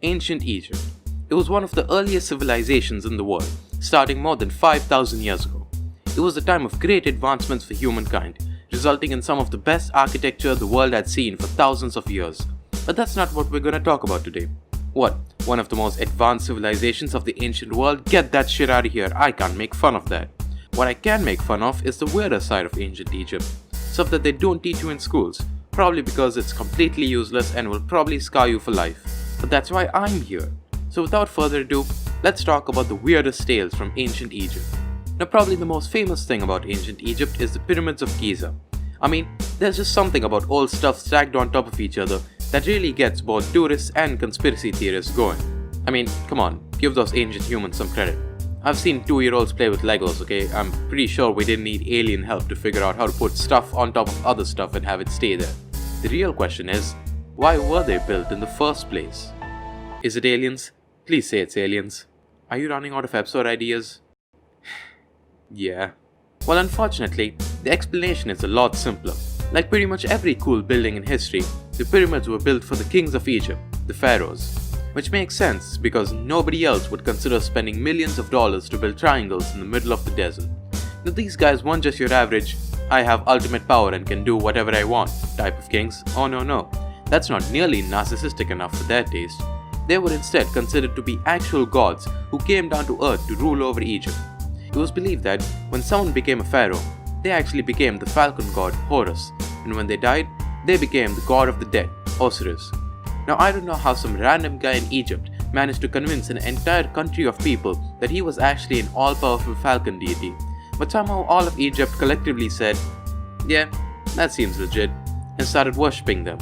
Ancient Egypt. It was one of the earliest civilizations in the world, starting more than 5,000 years ago. It was a time of great advancements for humankind, resulting in some of the best architecture the world had seen for thousands of years. But that's not what we're gonna talk about today. What? One of the most advanced civilizations of the ancient world? Get that shit out of here, I can't make fun of that. What I can make fun of is the weirder side of ancient Egypt. Stuff that they don't teach you in schools, probably because it's completely useless and will probably scar you for life. But that's why I'm here. So without further ado, let's talk about the weirdest tales from ancient Egypt. Now probably the most famous thing about ancient Egypt is the pyramids of Giza. I mean, there's just something about old stuff stacked on top of each other that really gets both tourists and conspiracy theorists going. I mean, come on, give those ancient humans some credit. I've seen 2-year-olds play with Legos, okay? I'm pretty sure we didn't need alien help to figure out how to put stuff on top of other stuff and have it stay there. The real question is, why were they built in the first place? Is it aliens? Please say it's aliens. Are you running out of episode ideas? Yeah. Well, unfortunately, the explanation is a lot simpler. Like pretty much every cool building in history, the pyramids were built for the kings of Egypt, the Pharaohs. Which makes sense because nobody else would consider spending millions of dollars to build triangles in the middle of the desert. Now these guys weren't just your average, I have ultimate power and can do whatever I want type of kings. Oh no, that's not nearly narcissistic enough for their taste. They were instead considered to be actual gods who came down to earth to rule over Egypt. It was believed that when someone became a pharaoh, they actually became the falcon god Horus, and when they died, they became the god of the dead, Osiris. Now I don't know how some random guy in Egypt managed to convince an entire country of people that he was actually an all-powerful falcon deity, but somehow all of Egypt collectively said, yeah, that seems legit, and started worshipping them.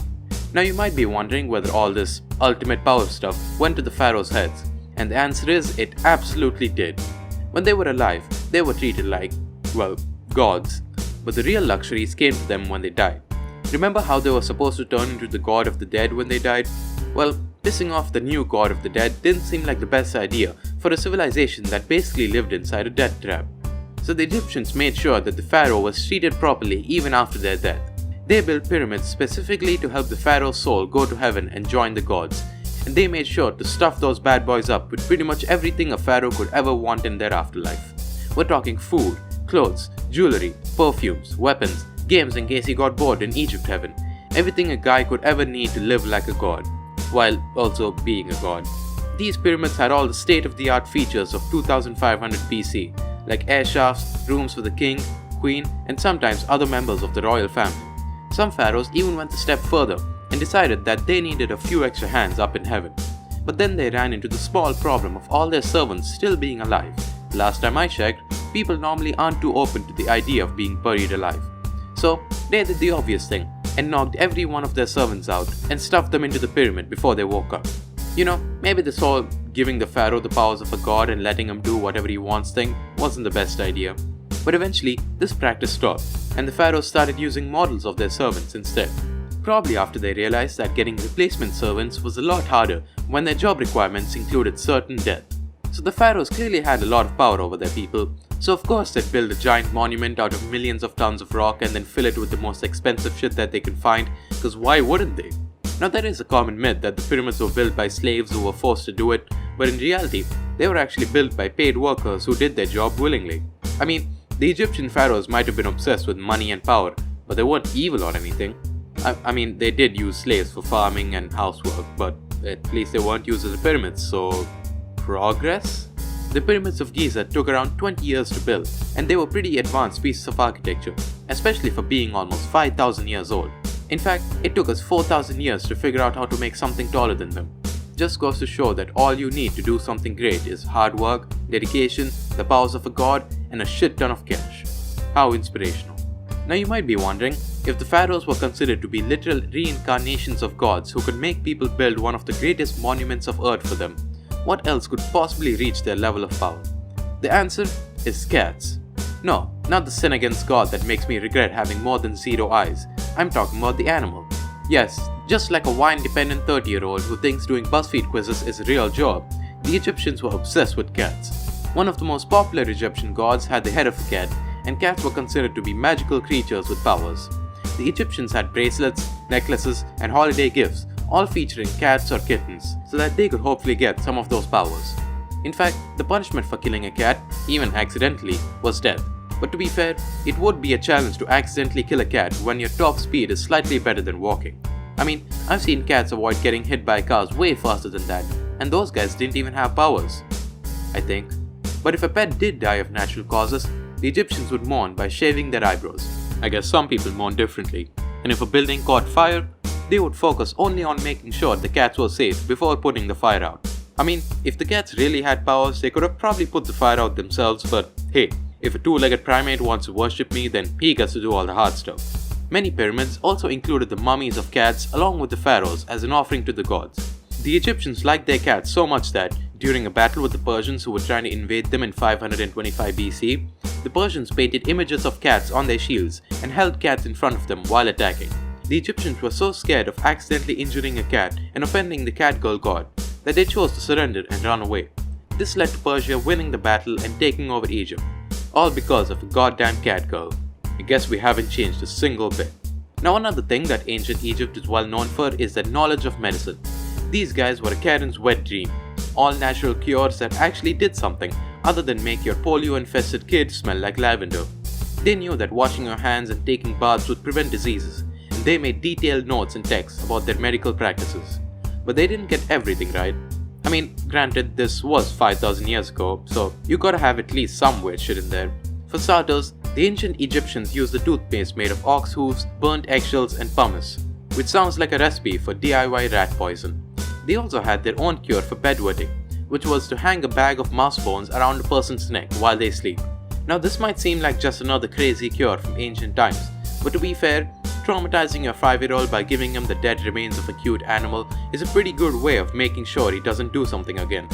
Now you might be wondering whether all this ultimate power stuff went to the pharaohs' heads, and the answer is it absolutely did. When they were alive, they were treated like, well, gods, but the real luxuries came to them when they died. Remember how they were supposed to turn into the god of the dead when they died? Well, pissing off the new god of the dead didn't seem like the best idea for a civilization that basically lived inside a death trap. So the Egyptians made sure that the pharaoh was treated properly even after their death. They built pyramids specifically to help the pharaoh's soul go to heaven and join the gods, and they made sure to stuff those bad boys up with pretty much everything a pharaoh could ever want in their afterlife. We're talking food, clothes, jewelry, perfumes, weapons, games in case he got bored in Egypt heaven, everything a guy could ever need to live like a god, while also being a god. These pyramids had all the state-of-the-art features of 2500 BC, like air shafts, rooms for the king, queen, and sometimes other members of the royal family. Some pharaohs even went a step further and decided that they needed a few extra hands up in heaven. But then they ran into the small problem of all their servants still being alive. Last time I checked, people normally aren't too open to the idea of being buried alive. So they did the obvious thing and knocked every one of their servants out and stuffed them into the pyramid before they woke up. You know, maybe this whole giving the pharaoh the powers of a god and letting him do whatever he wants thing wasn't the best idea. But eventually, this practice stopped, and the pharaohs started using models of their servants instead. Probably after they realized that getting replacement servants was a lot harder when their job requirements included certain death. So the pharaohs clearly had a lot of power over their people, so of course they'd build a giant monument out of millions of tons of rock and then fill it with the most expensive shit that they could find, because why wouldn't they? Now there is a common myth that the pyramids were built by slaves who were forced to do it, but in reality, they were actually built by paid workers who did their job willingly. I mean, the Egyptian pharaohs might have been obsessed with money and power, but they weren't evil or anything. I mean, they did use slaves for farming and housework, but at least they weren't used as pyramids, so progress? The pyramids of Giza took around 20 years to build, and they were pretty advanced pieces of architecture, especially for being almost 5,000 years old. In fact, it took us 4,000 years to figure out how to make something taller than them. Just goes to show that all you need to do something great is hard work, dedication, the powers of a god, and a shit ton of cash. How inspirational. Now you might be wondering, if the pharaohs were considered to be literal reincarnations of gods who could make people build one of the greatest monuments of earth for them, what else could possibly reach their level of power? The answer is cats. No, not the sin against God that makes me regret having more than 0 eyes. I'm talking about the animal. Yes, just like a wine-dependent 30-year-old who thinks doing BuzzFeed quizzes is a real job, the Egyptians were obsessed with cats. One of the most popular Egyptian gods had the head of a cat, and cats were considered to be magical creatures with powers. The Egyptians had bracelets, necklaces, and holiday gifts, all featuring cats or kittens, so that they could hopefully get some of those powers. In fact, the punishment for killing a cat, even accidentally, was death. But to be fair, it would be a challenge to accidentally kill a cat when your top speed is slightly better than walking. I mean, I've seen cats avoid getting hit by cars way faster than that, and those guys didn't even have powers, I think. But if a pet did die of natural causes, the Egyptians would mourn by shaving their eyebrows. I guess some people mourn differently, and if a building caught fire, they would focus only on making sure the cats were safe before putting the fire out. I mean, if the cats really had powers, they could have probably put the fire out themselves, but hey, if a two-legged primate wants to worship me, then he gets to do all the hard stuff. Many pyramids also included the mummies of cats along with the pharaohs as an offering to the gods. The Egyptians liked their cats so much that, during a battle with the Persians who were trying to invade them in 525 BC, the Persians painted images of cats on their shields and held cats in front of them while attacking. The Egyptians were so scared of accidentally injuring a cat and offending the cat girl god that they chose to surrender and run away. This led to Persia winning the battle and taking over Egypt, all because of a goddamn cat girl. I guess we haven't changed a single bit. Now another thing that ancient Egypt is well known for is their knowledge of medicine. These guys were a Karen's wet dream. All natural cures that actually did something other than make your polio-infested kid smell like lavender. They knew that washing your hands and taking baths would prevent diseases, and they made detailed notes and texts about their medical practices. But they didn't get everything right. I mean, granted, this was 5,000 years ago, so you gotta have at least some weird shit in there. For starters, the ancient Egyptians used a toothpaste made of ox hooves, burnt eggshells, and pumice, which sounds like a recipe for DIY rat poison. They also had their own cure for bedwetting, which was to hang a bag of mouse bones around a person's neck while they sleep. Now this might seem like just another crazy cure from ancient times, but to be fair, traumatizing your 5-year-old by giving him the dead remains of a cute animal is a pretty good way of making sure he doesn't do something again.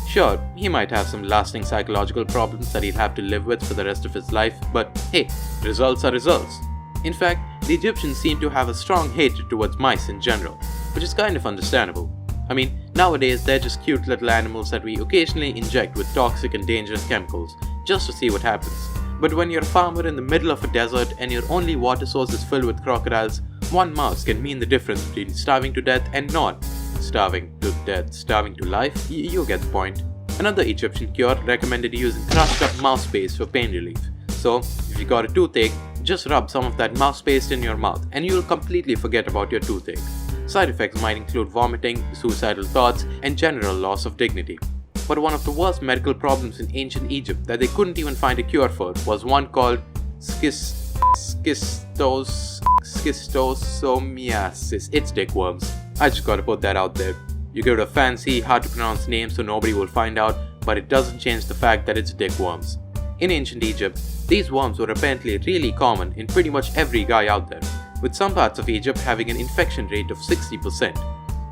Sure, he might have some lasting psychological problems that he'll have to live with for the rest of his life, but hey, results are results. In fact, the Egyptians seem to have a strong hatred towards mice in general, which is kind of understandable. I mean, nowadays they're just cute little animals that we occasionally inject with toxic and dangerous chemicals, just to see what happens. But when you're a farmer in the middle of a desert and your only water source is filled with crocodiles, one mouse can mean the difference between starving to death and not starving to death, starving to life. You get the point. Another Egyptian cure recommended using crushed up mouse paste for pain relief. So, if you got a toothache, just rub some of that mouse paste in your mouth and you'll completely forget about your toothache. Side effects might include vomiting, suicidal thoughts, and general loss of dignity. But one of the worst medical problems in ancient Egypt that they couldn't even find a cure for was one called schistosomiasis. It's dickworms. I just gotta put that out there. You give it a fancy, hard to pronounce name so nobody will find out, but it doesn't change the fact that it's dickworms. In ancient Egypt, these worms were apparently really common in pretty much every guy out there, with some parts of Egypt having an infection rate of 60%.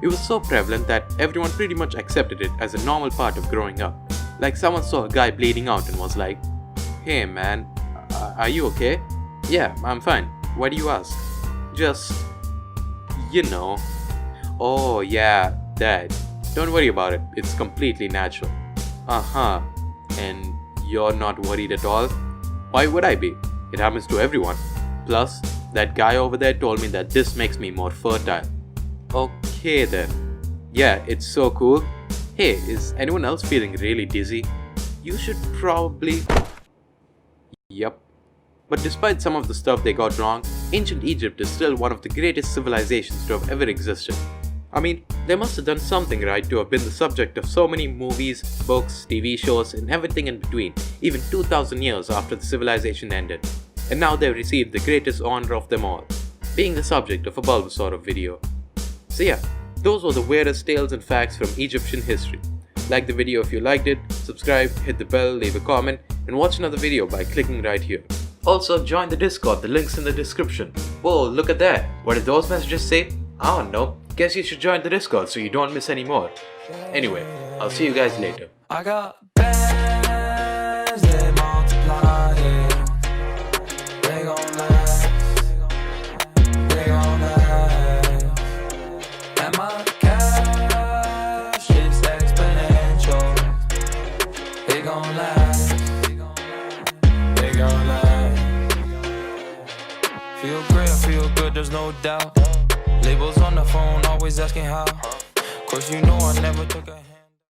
It was so prevalent that everyone pretty much accepted it as a normal part of growing up. Like someone saw a guy bleeding out and was like, "Hey man, are you okay?" "Yeah, I'm fine. Why do you ask?" "Just, you know." "Oh yeah, that. Don't worry about it. It's completely natural." "Uh-huh. And you're not worried at all?" "Why would I be? It happens to everyone. Plus, that guy over there told me that this makes me more fertile." "Okay then. Yeah, it's so cool. Hey, is anyone else feeling really dizzy? You should probably..." Yep. But despite some of the stuff they got wrong, ancient Egypt is still one of the greatest civilizations to have ever existed. I mean, they must have done something right to have been the subject of so many movies, books, TV shows, and everything in between, even 2000 years after the civilization ended. And now they've received the greatest honor of them all, being the subject of a bulbasaurav video. So yeah, those were the weirdest tales and facts from Egyptian history. Like the video if you liked it, subscribe, hit the bell, leave a comment, and watch another video by clicking right here. Also, join the Discord, the link's in the description. Whoa, look at that. What did those messages say? I don't know. Guess you should join the Discord so you don't miss any more. Anyway, I'll see you guys later. I got bands, they multiply, yeah. They gon' last, they gon' last. And my cash is exponential. They gon' last, they gon' last. Feel great, feel good, there's no doubt. Labels on the phone, always always asking how. Course you know I never took a hand.